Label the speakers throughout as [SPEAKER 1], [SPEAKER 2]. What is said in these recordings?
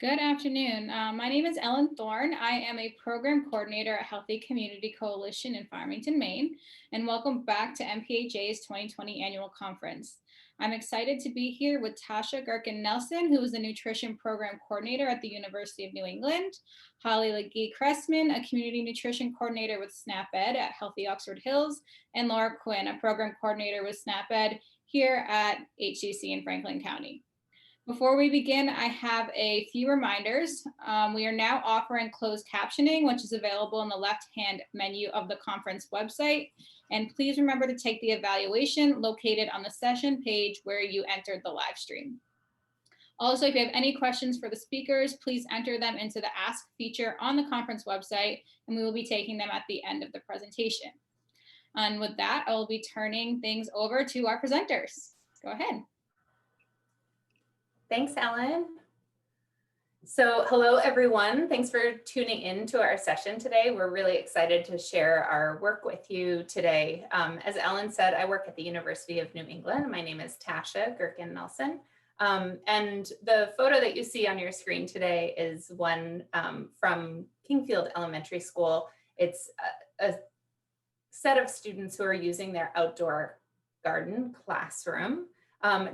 [SPEAKER 1] Good afternoon. My name is Ellen Thorne. I am a program coordinator at Healthy Community Coalition in Farmington, Maine, and welcome back to MPHA's 2020 annual conference. I'm excited to be here with Tasha Gerken-Nelson, who is the nutrition program coordinator at the University of New England, Holly Lagee Cressman, a community nutrition coordinator with SNAP-Ed at Healthy Oxford Hills, and Laura Quinn, a program coordinator with SNAP-Ed here at HCC in Franklin County. Before we begin, I have a few reminders. We are now offering closed captioning, which is available in the left-hand menu of the conference website. And please remember to take the evaluation located on the session page where you entered the live stream. Also, if you have any questions for the speakers, please enter them into the Ask feature on the conference website, and we will be taking them at the end of the presentation. And with that, I will be turning things over to our presenters. Go ahead.
[SPEAKER 2] Thanks, Ellen. So hello, everyone. Thanks for tuning in to our session today. We're really excited to share our work with you today. As Ellen said, I work at the University of New England. My name is Tasha Gerken-Nelson. And the photo that you see on your screen today is one from Kingfield Elementary School. It's a set of students who are using their outdoor garden classroom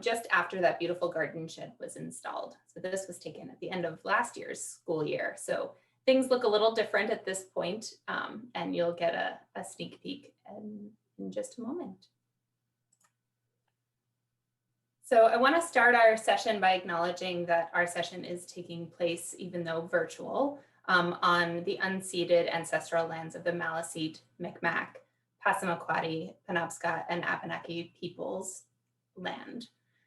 [SPEAKER 2] just after that beautiful garden shed was installed. So this was taken at the end of last year's school year. So things look a little different at this point, and you'll get a sneak peek in just a moment. So I want to start our session by acknowledging that our session is taking place, even though virtual, on the unceded ancestral lands of the Maliseet, Micmac, Passamaquoddy, Penobscot, and Abenaki peoples land.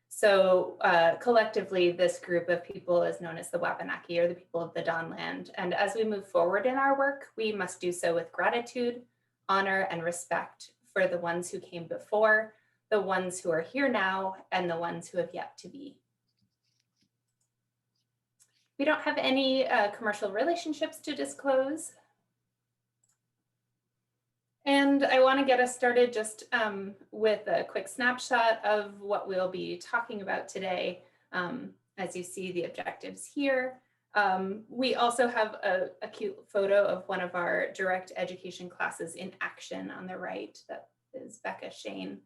[SPEAKER 2] So collectively, this group of people is known as the Wabanaki, or the people of the Dawn Land. And as we move forward in our work, we must do so with gratitude, honor, and respect for the ones who came before, the ones who are here now, and the ones who have yet to be. We don't have any commercial relationships to disclose. And I want to get us started just with a quick snapshot of what we'll be talking about today. As you see the objectives here. We also have a cute photo of one of our direct education classes in action on the right. That is Becca Shane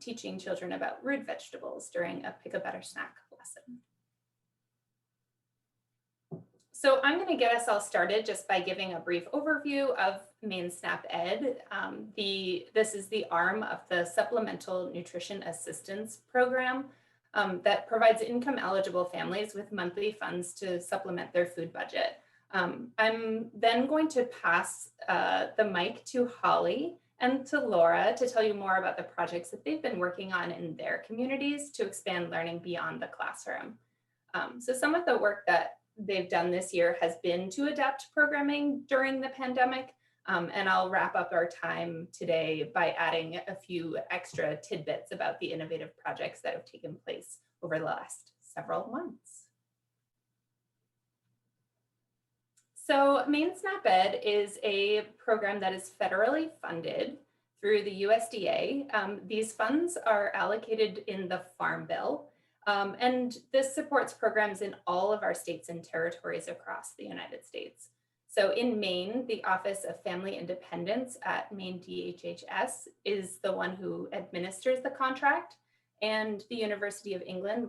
[SPEAKER 2] teaching children about root vegetables during a Pick a Better Snack lesson. So I'm going to get us all started just by giving a brief overview of Maine SNAP-Ed. This is the arm of the Supplemental Nutrition Assistance Program that provides income-eligible families with monthly funds to supplement their food budget. I'm then going to pass the mic to Holly and to Laura to tell you more about the projects that they've been working on in their communities to expand learning beyond the classroom. So some of the work that they've done this year has been to adapt programming during the pandemic. And I'll wrap up our time today by adding a few extra tidbits about the innovative projects that have taken place over the last several months. So Maine SNAP-Ed is a program that is federally funded through the USDA. These funds are allocated in the Farm Bill. And this supports programs in all of our states and territories across the United States. So in Maine, the Office of Family Independence at Maine DHHS is the one who administers the contract, and the University of England,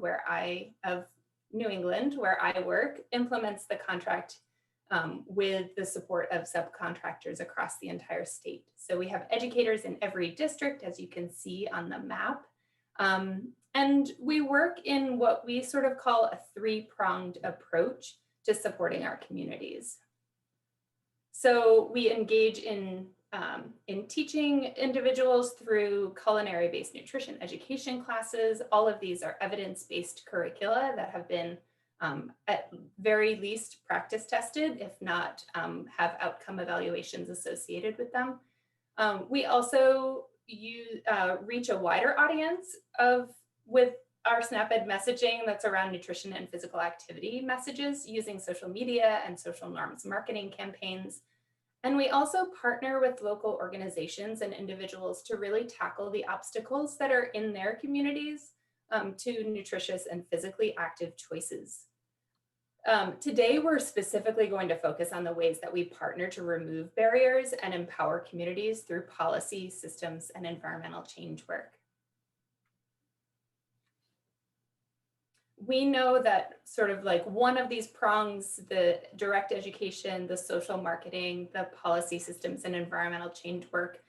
[SPEAKER 2] New England, where I work, implements the contract with the support of subcontractors across the entire state. So we have educators in every district, as you can see on the map. And we work in what we sort of call a three-pronged approach to supporting our communities. So we engage in teaching individuals through culinary-based nutrition education classes. All of these are evidence-based curricula that have been at very least practice tested, if not have outcome evaluations associated with them. We also reach a wider audience with our SNAP-Ed messaging that's around nutrition and physical activity messages using social media and social norms marketing campaigns. And we also partner with local organizations and individuals to really tackle the obstacles that are in their communities to nutritious and physically active choices. Today, we're specifically going to focus on the ways that we partner to remove barriers and empower communities through policy, systems, and environmental change work. We know that sort of like one of these prongs, the direct education, the social marketing, the policy systems, and environmental change work,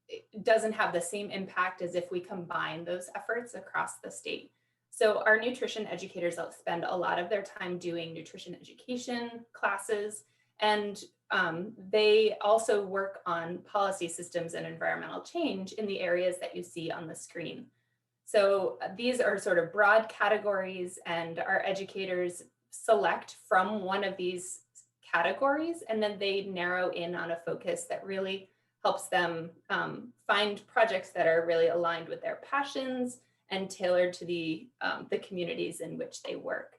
[SPEAKER 2] it doesn't have the same impact as if we combine those efforts across the state. So our nutrition educators spend a lot of their time doing nutrition education classes, and they also work on policy systems and environmental change in the areas that you see on the screen. So these are sort of broad categories, and our educators select from one of these categories, and then they narrow in on a focus that really helps them find projects that are really aligned with their passions and tailored to the communities in which they work.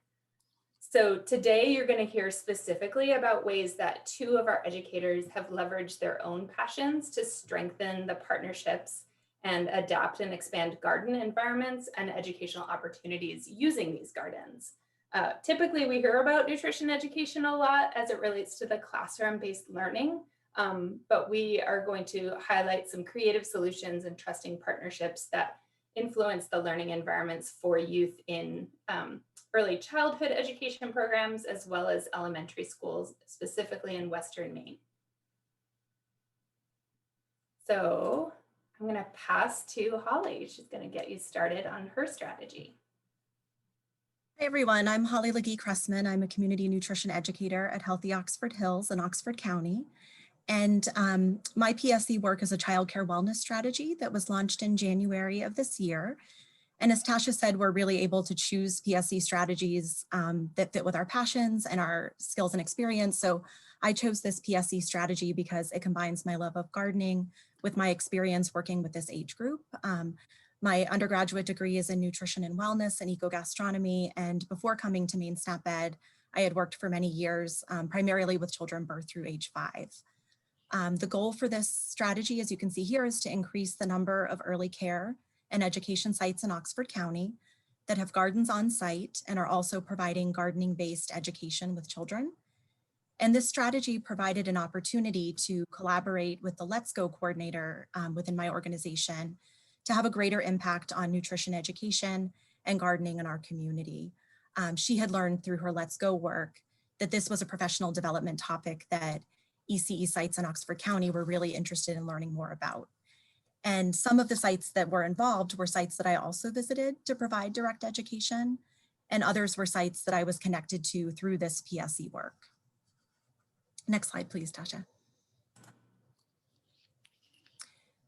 [SPEAKER 2] So today you're going to hear specifically about ways that two of our educators have leveraged their own passions to strengthen the partnerships and adapt and expand garden environments and educational opportunities using these gardens. Typically, we hear about nutrition education a lot as it relates to the classroom-based learning, but we are going to highlight some creative solutions and trusting partnerships that influence the learning environments for youth in early childhood education programs, as well as elementary schools, specifically in Western Maine. So I'm going to pass to Holly. She's going to get you started on her strategy.
[SPEAKER 3] Hi everyone, I'm Holly Lagee Cressman. I'm a community nutrition educator at Healthy Oxford Hills in Oxford County. And my PSE work is a childcare wellness strategy that was launched in January of this year. And as Tasha said, we're really able to choose PSE strategies that fit with our passions and our skills and experience. So I chose this PSE strategy because it combines my love of gardening with my experience working with this age group. My undergraduate degree is in nutrition and wellness and eco-gastronomy. And before coming to Maine SNAP-Ed, I had worked for many years, primarily with children birth through age 5. The goal for this strategy, as you can see here, is to increase the number of early care and education sites in Oxford County that have gardens on site and are also providing gardening-based education with children. And this strategy provided an opportunity to collaborate with the Let's Go coordinator within my organization to have a greater impact on nutrition education and gardening in our community. She had learned through her Let's Go work that this was a professional development topic that ECE sites in Oxford County were really interested in learning more about. And some of the sites that were involved were sites that I also visited to provide direct education, and others were sites that I was connected to through this PSE work. Next slide, please, Tasha.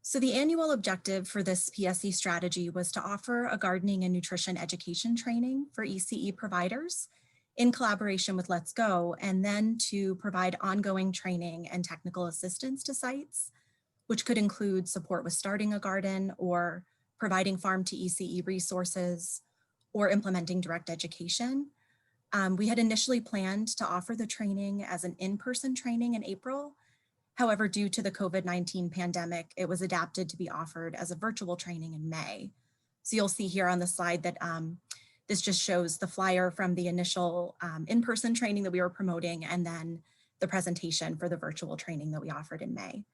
[SPEAKER 3] So the annual objective for this PSE strategy was to offer a gardening and nutrition education training for ECE providers in collaboration with Let's Go, and then to provide ongoing training and technical assistance to sites, which could include support with starting a garden or providing farm to ECE resources or implementing direct education. We had initially planned to offer the training as an in-person training in April. However, due to the COVID-19 pandemic, it was adapted to be offered as a virtual training in May. So you'll see here on the slide that this just shows the flyer from the initial in-person training that we were promoting, and then the presentation for the virtual training that we offered in May.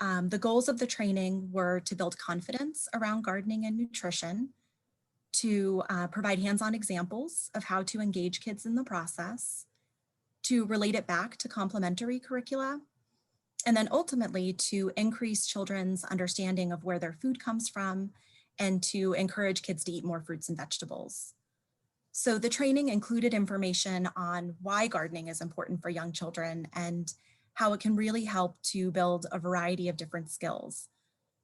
[SPEAKER 3] The goals of the training were to build confidence around gardening and nutrition, to provide hands-on examples of how to engage kids in the process, to relate it back to complementary curricula, and then ultimately to increase children's understanding of where their food comes from and to encourage kids to eat more fruits and vegetables. So the training included information on why gardening is important for young children and how it can really help to build a variety of different skills.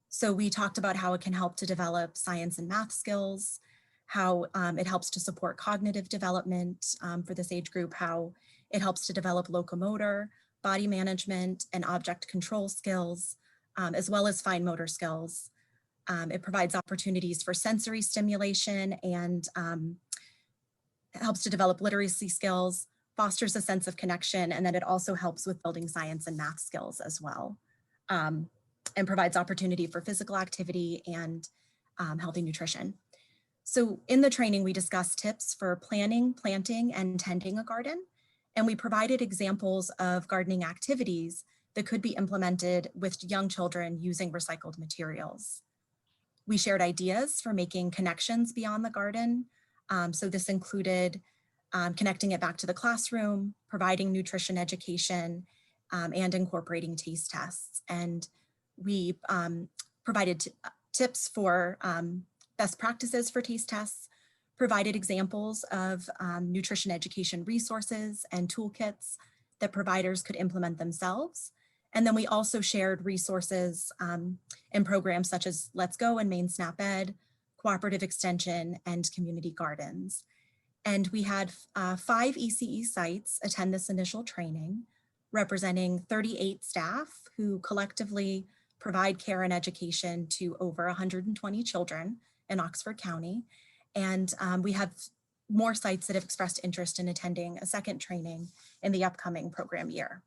[SPEAKER 3] So we talked about how it can help to develop science and math skills, how it helps to support cognitive development for this age group, how it helps to develop locomotor, body management, and object control skills, as well as fine motor skills. It provides opportunities for sensory stimulation and helps to develop literacy skills, fosters a sense of connection, and then it also helps with building science and math skills as well, and provides opportunity for physical activity and healthy nutrition. So in the training, we discussed tips for planning, planting, and tending a garden. And we provided examples of gardening activities that could be implemented with young children using recycled materials. We shared ideas for making connections beyond the garden. So this included connecting it back to the classroom, providing nutrition education, and incorporating taste tests. And we provided tips for best practices for taste tests, provided examples of nutrition education resources and toolkits that providers could implement themselves. And then we also shared resources in programs such as Let's Go and Maine SNAP-Ed, Cooperative Extension, and Community Gardens. And we had 5 ECE sites attend this initial training, representing 38 staff who collectively provide care and education to over 120 children in Oxford County. And we have more sites that have expressed interest in attending a second training in the upcoming program year.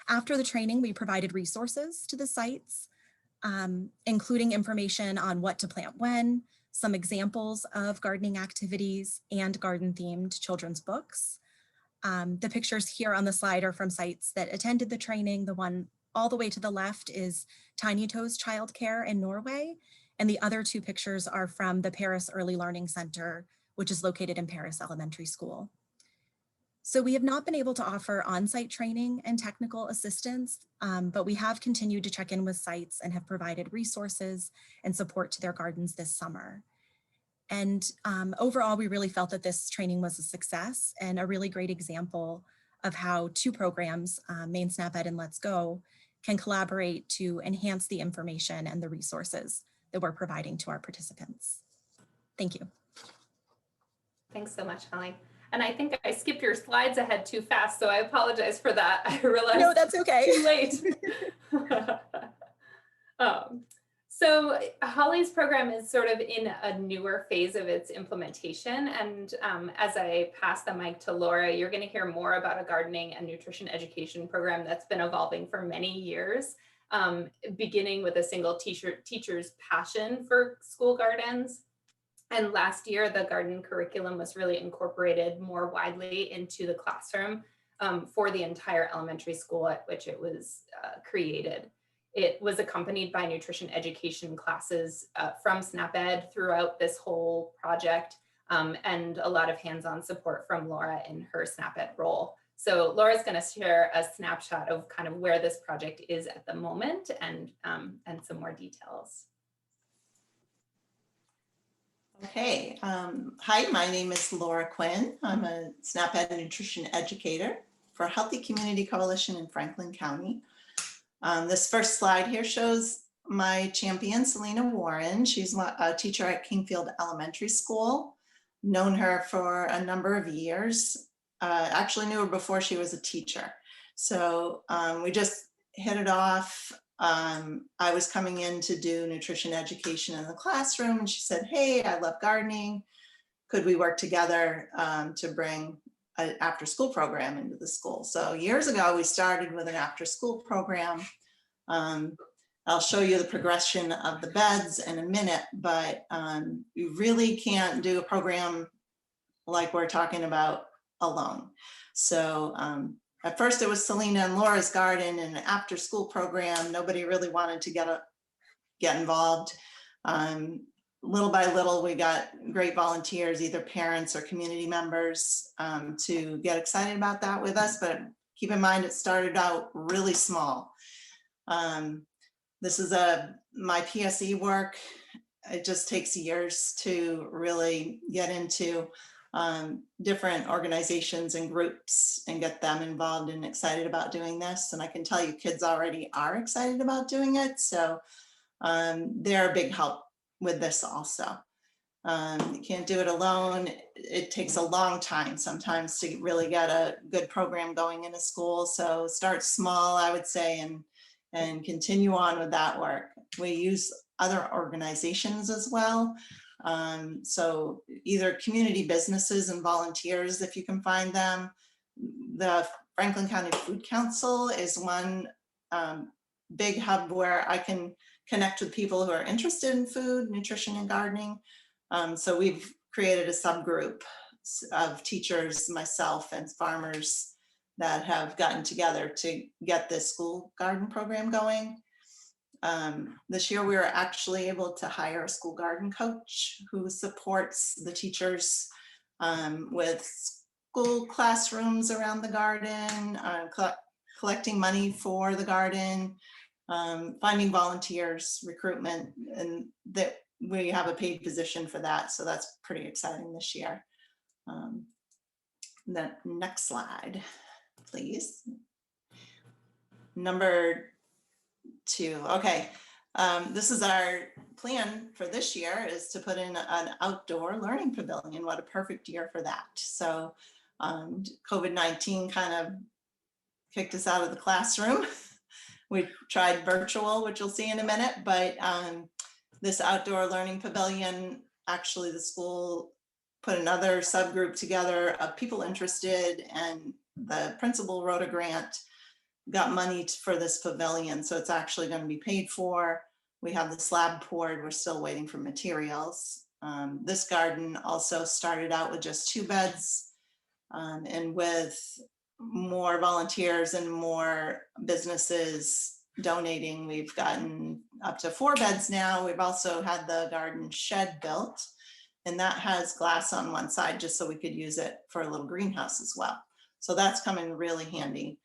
[SPEAKER 3] After the training, we provided resources to the sites, including information on what to plant when, some examples of gardening activities, and garden-themed children's books. The pictures here on the slide are from sites that attended the training. The one all the way to the left is Tiny Toes Childcare in Norway, and the other 2 pictures are from the Paris Early Learning Center, which is located in Paris Elementary School. So we have not been able to offer on-site training and technical assistance, but we have continued to check in with sites and have provided resources and support to their gardens this summer. And overall, we really felt that this training was a success and a really great example of how 2 programs, Maine SNAP-Ed and Let's Go, can collaborate to enhance the information and the resources that we're providing to our participants. Thank you.
[SPEAKER 2] Thanks so much, Holly. And I think I skipped your slides ahead too fast, so I apologize for that. I realized
[SPEAKER 3] no, that's okay.
[SPEAKER 2] Too late. So Holly's program is sort of in a newer phase of its implementation. And as I pass the mic to Laura, you're going to hear more about a gardening and nutrition education program that's been evolving for many years, beginning with a single teacher's passion for school gardens. And last year, the garden curriculum was really incorporated more widely into the classroom for the entire elementary school at which it was created. It was accompanied by nutrition education classes from SNAP-Ed throughout this whole project, and a lot of hands-on support from Laura in her SNAP-Ed role. So Laura's going to share a snapshot of kind of where this project is at the moment and some more details.
[SPEAKER 4] Okay, hi, my name is Laura Quinn. I'm a SNAP-Ed nutrition educator for Healthy Community Coalition in Franklin County. This first slide here shows my champion, Selena Warren. She's a teacher at Kingfield Elementary School. Known her for a number of years. Actually knew her before she was a teacher. So we just hit it off. I was coming in to do nutrition education in the classroom, and she said, hey, I love gardening. Could we work together to bring an after-school program into the school? So years ago, we started with an after-school program. I'll show you the progression of the beds in a minute, but you really can't do a program like we're talking about alone. So at first it was Selena and Laura's garden and an after school program. Nobody really wanted to get involved. Little by little, we got great volunteers, either parents or community members, to get excited about that with us. But keep in mind, it started out really small. This is my PSE work. It just takes years to really get into different organizations and groups and get them involved and excited about doing this. And I can tell you kids already are excited about doing it. So they're a big help with this also. You can't do it alone. It takes a long time sometimes to really get a good program going in a school. So start small, I would say, and continue on with that work. We use other organizations as well. So either community businesses and volunteers, if you can find them. The Franklin County Food Council is one big hub where I can connect with people who are interested in food, nutrition, and gardening. So we've created a subgroup of teachers, myself, and farmers that have gotten together to get this school garden program going. This year we were actually able to hire a school garden coach who supports the teachers with school classrooms around the garden, collecting money for the garden, finding volunteers, recruitment, and that we have a paid position for that. So that's pretty exciting this year. The next slide, please. Number 2. Okay. This is our plan for this year, is to put in an outdoor learning pavilion. What a perfect year for that. So COVID-19 kind of kicked us out of the classroom. We tried virtual, which you'll see in a minute, but this outdoor learning pavilion, actually the school put another subgroup together of people interested, and the principal wrote a grant, got money for this pavilion. So it's actually going to be paid for. We have the slab poured. We're still waiting for materials. This garden also started out with just 2 beds, and with more volunteers and more businesses donating, we've gotten up to 4 beds now. We've also had the garden shed built, and that has glass on one side just so we could use it for a little greenhouse as well. So that's coming really handy.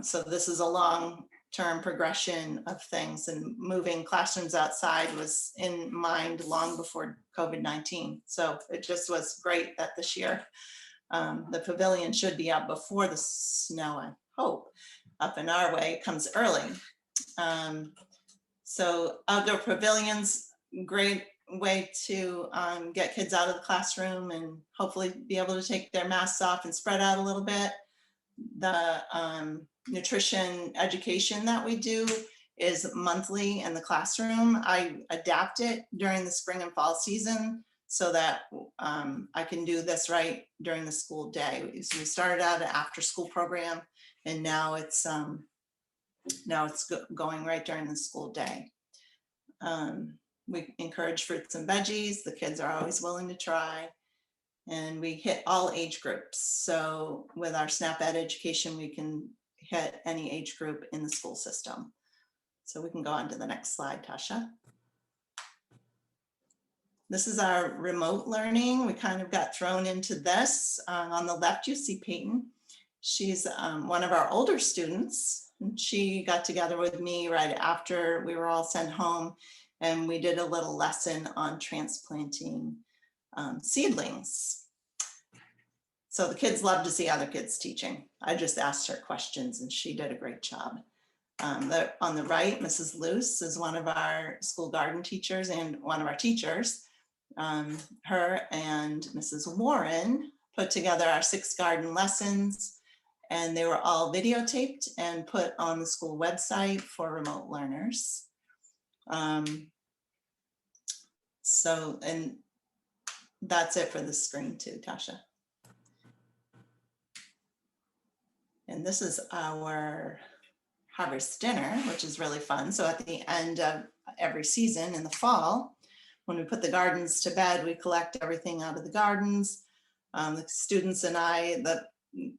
[SPEAKER 4] So this is a long-term progression of things, and moving classrooms outside was in mind long before COVID-19. So it just was great that this year the pavilion should be up before the snow, I hope. Up in our way, it comes early. So outdoor pavilions, great way to get kids out of the classroom and hopefully be able to take their masks off and spread out a little bit. The nutrition education that we do is monthly in the classroom. I adapt it during the spring and fall season so that I can do this right during the school day. So we started out an after school program, and now it's going right during the school day. We encourage fruits and veggies. The kids are always willing to try. And we hit all age groups. So with our SNAP-Ed education, we can hit any age group in the school system. So we can go on to the next slide, Tasha. This is our remote learning. We kind of got thrown into this. On the left, you see Peyton. She's one of our older students. She got together with me right after we were all sent home, and we did a little lesson on transplanting seedlings. So the kids love to see other kids teaching. I just asked her questions and she did a great job. On the right, Mrs. Luce is one of our school garden teachers and one of our teachers. Her and Mrs. Warren put together our 6 garden lessons, and they were all videotaped and put on the school website for remote learners. And that's it for the screen too, Tasha. And this is our harvest dinner, which is really fun. So at the end of every season in the fall, when we put the gardens to bed, we collect everything out of the gardens. The students and the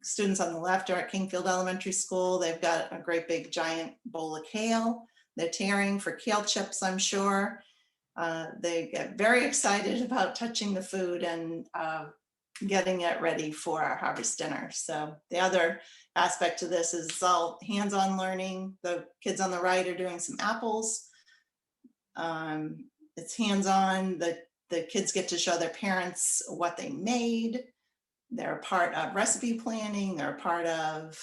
[SPEAKER 4] students on the left are at Kingfield Elementary School. They've got a great big giant bowl of kale. They're tearing for kale chips, I'm sure. They get very excited about touching the food and getting it ready for our harvest dinner. So the other aspect to this is it's all hands-on learning. The kids on the right are doing some apples. It's hands-on. The kids get to show their parents what they made. They're a part of recipe planning. They're a part of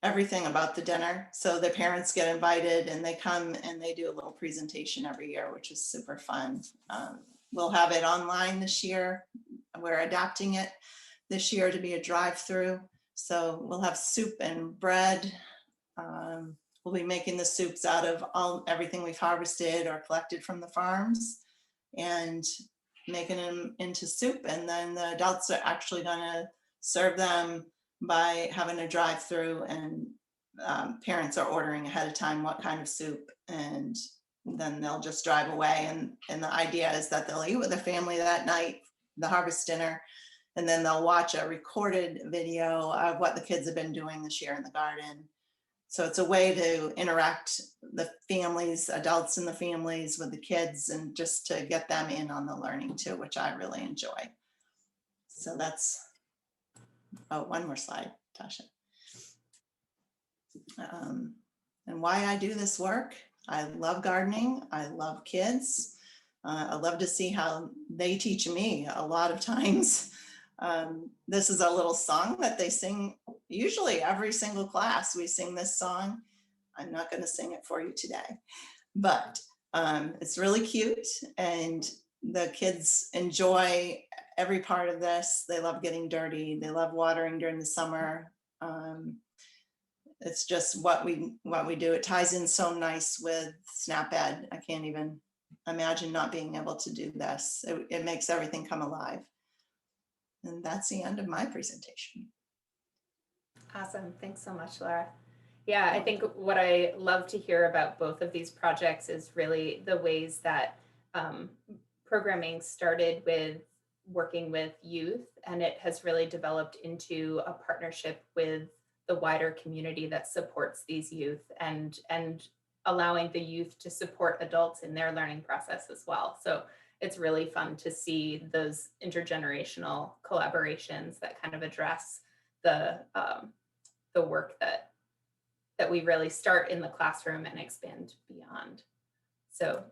[SPEAKER 4] everything about the dinner. So the parents get invited and they come and they do a little presentation every year, which is super fun. We'll have it online this year. We're adapting it this year to be a drive-through. So we'll have soup and bread. We'll be making the soups out of everything we've harvested or collected from the farms and making them into soup. And then the adults are actually going to serve them by having a drive-through and parents are ordering ahead of time what kind of soup, and then they'll just drive away. And the idea is that they'll eat with their family that night, the harvest dinner, and then they'll watch a recorded video of what the kids have been doing this year in the garden. So it's a way to interact the families, adults in the families with the kids, and just to get them in on the learning too, which I really enjoy. So that's, oh, one more slide, Tasha. And why I do this work. I love gardening. I love kids. I love to see how they teach me a lot of times. This is a little song that they sing usually every single class. We sing this song. I'm not going to sing it for you today, but it's really cute, and the kids enjoy every part of this. They love getting dirty. They love watering during the summer. It's just what we do. It ties in so nice with SNAP-Ed. I can't even imagine not being able to do this. It makes everything come alive. And that's the end of my presentation.
[SPEAKER 2] Awesome. Thanks so much, Laura. Yeah, I think what I love to hear about both of these projects is really the ways that programming started with working with youth, and it has really developed into a partnership with the wider community that supports these youth, and allowing the youth to support adults in their learning process as well. So it's really fun to see those intergenerational collaborations that kind of address the work that we really start in the classroom and expand beyond. So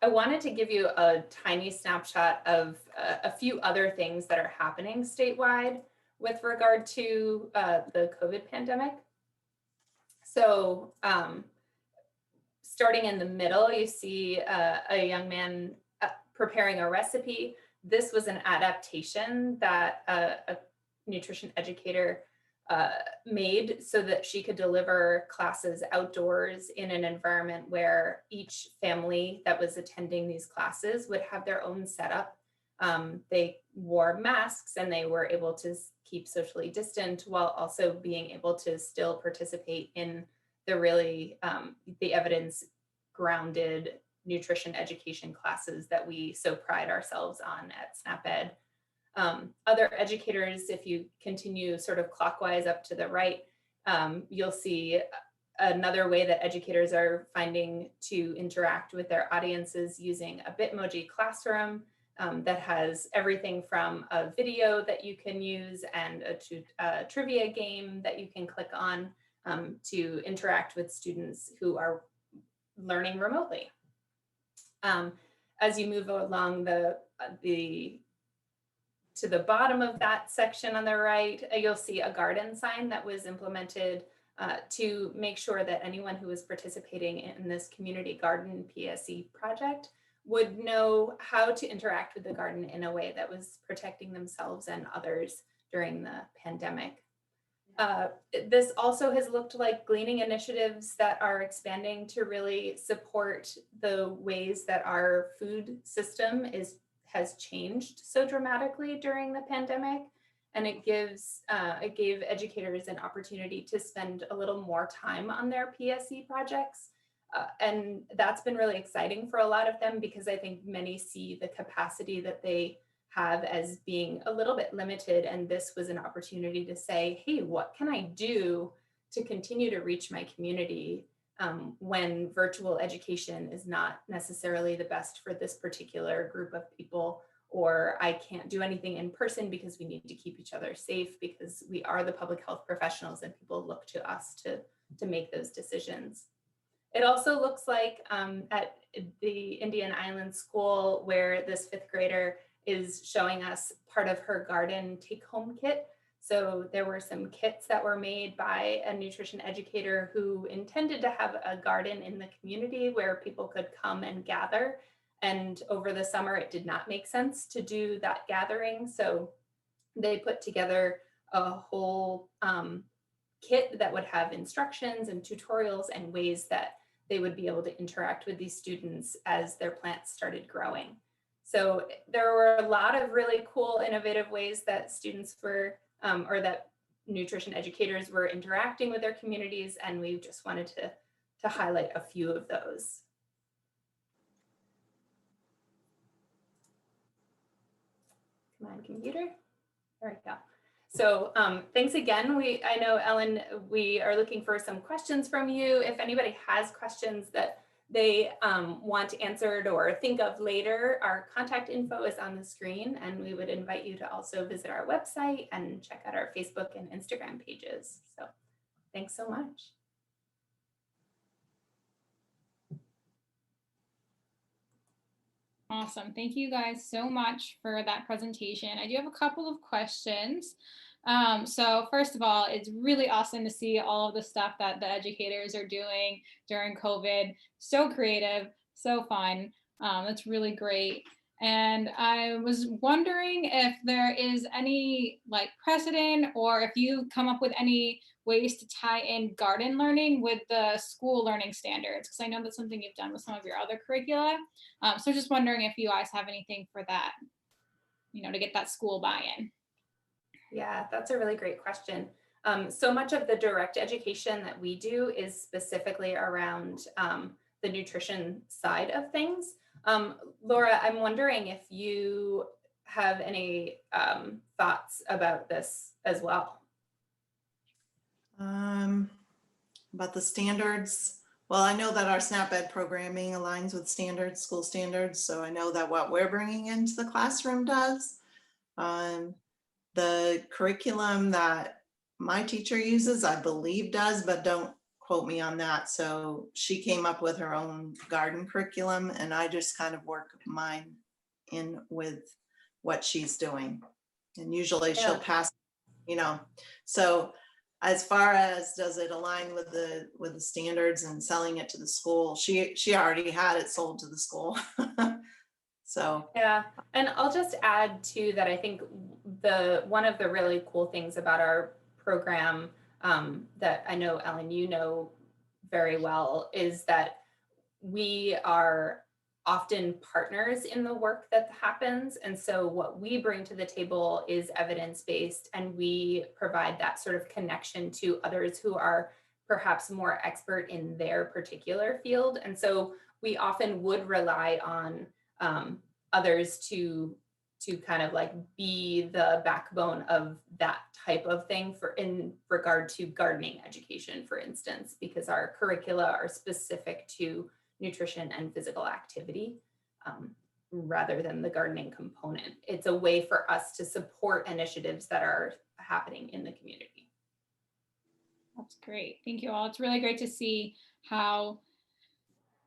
[SPEAKER 2] I wanted to give you a tiny snapshot of a few other things that are happening statewide with regard to the COVID pandemic. So starting in the middle, you see a young man preparing a recipe. This was an adaptation that a nutrition educator made so that she could deliver classes outdoors in an environment where each family that was attending these classes would have their own setup. They wore masks and they were able to keep socially distant while also being able to still participate in the really the evidence grounded nutrition education classes that we so pride ourselves on at SNAP-Ed. Other educators, if you continue sort of clockwise up to the right, you'll see another way that educators are finding to interact with their audiences using a Bitmoji Classroom that has everything from a video that you can use and a trivia game that you can click on to interact with students who are learning remotely. As you move along to the bottom of that section on the right, you'll see a garden sign that was implemented to make sure that anyone who is participating in this community garden PSE project would know how to interact with the garden in a way that was protecting themselves and others during the pandemic. This also has looked like gleaning initiatives that are expanding to really support the ways that our food system has changed so dramatically during the pandemic. And it gave educators an opportunity to spend a little more time on their PSE projects. And that's been really exciting for a lot of them, because I think many see the capacity that they have as being a little bit limited. And this was an opportunity to say, hey, what can I do to continue to reach my community when virtual education is not necessarily the best for this particular group of people, or I can't do anything in person because we need to keep each other safe, because we are the public health professionals and people look to us to make those decisions. It also looks like at the Indian Island School, where this 5th grader is showing us part of her garden take-home kit. So there were some kits that were made by a nutrition educator who intended to have a garden in the community where people could come and gather. And over the summer, it did not make sense to do that gathering. So they put together a whole kit that would have instructions and tutorials and ways that they would be able to interact with these students as their plants started growing. So there were a lot of really cool, innovative ways that students were, or that nutrition educators were interacting with their communities, and we just wanted to highlight a few of those. Come on, computer. There we go. So thanks again. I know, Ellen, we are looking for some questions from you. If anybody has questions that they want answered or think of later, our contact info is on the screen, and we would invite you to also visit our website and check out our Facebook and Instagram pages. So thanks so much.
[SPEAKER 1] Awesome. Thank you guys so much for that presentation. I do have a couple of questions. So first of all, it's really awesome to see all of the stuff that the educators are doing during COVID. So creative, so fun. That's really great. And I was wondering if there is any like precedent, or if you come up with any ways to tie in garden learning with the school learning standards, because I know that's something you've done with some of your other curricula. So just wondering if you guys have anything for that, to get that school buy-in.
[SPEAKER 2] Yeah, that's a really great question. So much of the direct education that we do is specifically around the nutrition side of things. Laura, I'm wondering if you have any thoughts about this as well.
[SPEAKER 4] About the standards. Well, I know that our SNAP-Ed programming aligns with standards, school standards. So I know that what we're bringing into the classroom does. The curriculum that my teacher uses, I believe does, but don't quote me on that. So she came up with her own garden curriculum, and I just kind of work mine in with what she's doing. And usually she'll pass, so as far as does it align with the standards and selling it to the school, she already had it sold to the school. So
[SPEAKER 2] yeah, and I'll just add too that I think one of the really cool things about our program that I know, Ellen, you know very well, is that we are often partners in the work that happens. And so what we bring to the table is evidence-based, and we provide that sort of connection to others who are perhaps more expert in their particular field. And so we often would rely on others to kind of like be the backbone of that type of thing in regard to gardening education, for instance, because our curricula are specific to nutrition and physical activity rather than the gardening component. It's a way for us to support initiatives that are happening in the community.
[SPEAKER 1] That's great. Thank you all. It's really great to see how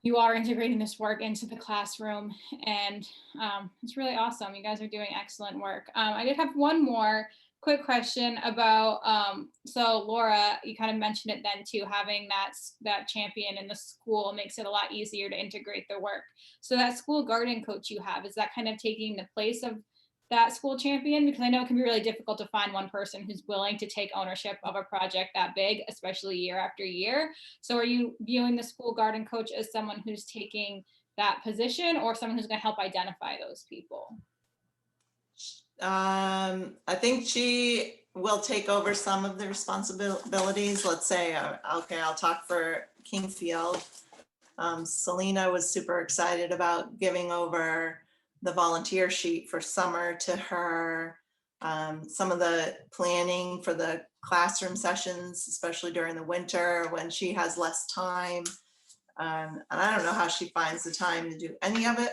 [SPEAKER 1] you are integrating this work into the classroom, and it's really awesome. You guys are doing excellent work. I did have one more quick question about, so Laura, you kind of mentioned it then too, having that champion in the school makes it a lot easier to integrate the work. So that school garden coach you have, is that kind of taking the place of that school champion? Because I know it can be really difficult to find one person who's willing to take ownership of a project that big, especially year after year. So are you viewing the school garden coach as someone who's taking that position, or someone who's going to help identify those people?
[SPEAKER 4] I think she will take over some of the responsibilities. Let's say, okay, I'll talk for Kingfield. Selena was super excited about giving over the volunteer sheet for summer to her. Some of the planning for the classroom sessions, especially during the winter when she has less time. And I don't know how she finds the time to do any of it.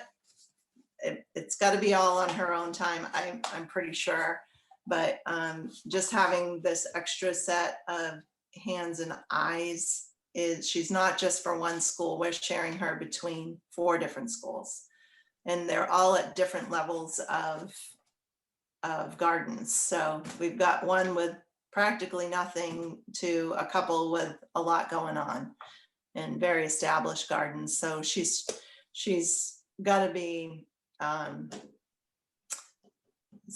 [SPEAKER 4] It's got to be all on her own time, I'm pretty sure. But just having this extra set of hands and eyes she's not just for one school. We're sharing her between 4 different schools, and they're all at different levels of gardens. So we've got one with practically nothing to a couple with a lot going on, and very established gardens. So she's got to be, as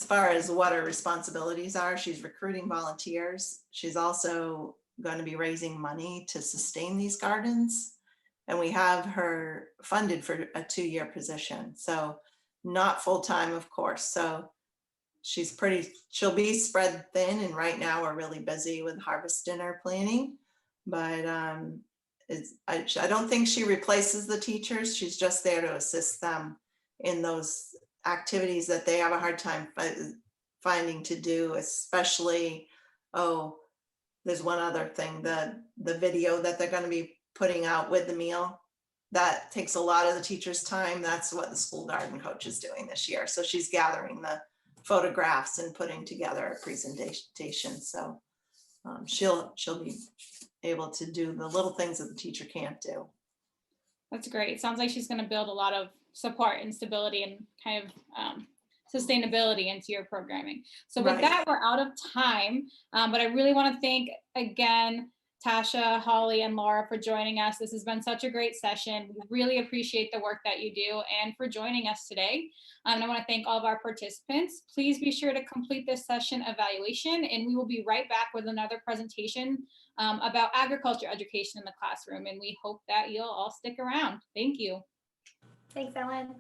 [SPEAKER 4] far as what her responsibilities are, she's recruiting volunteers. She's also going to be raising money to sustain these gardens. And we have her funded for a 2-year position. So not full-time, of course. So she'll be spread thin, and right now we're really busy with harvest dinner planning. But I don't think she replaces the teachers. She's just there to assist them in those activities that they have a hard time finding to do, especially, there's one other thing, the video that they're going to be putting out with the meal. That takes a lot of the teacher's time. That's what the school garden coach is doing this year. So she's gathering the photographs and putting together a presentation. So she'll be able to do the little things that the teacher can't do.
[SPEAKER 1] That's great. Sounds like she's going to build a lot of support and stability and kind of sustainability into your programming. So with that, we're out of time, but I really want to thank again Tasha, Holly, and Laura for joining us. This has been such a great session. We really appreciate the work that you do and for joining us today. And I want to thank all of our participants. Please be sure to complete this session evaluation, and we will be right back with another presentation about agriculture education in the classroom. And we hope that you'll all stick around. Thank you.
[SPEAKER 2] Thanks, Ellen.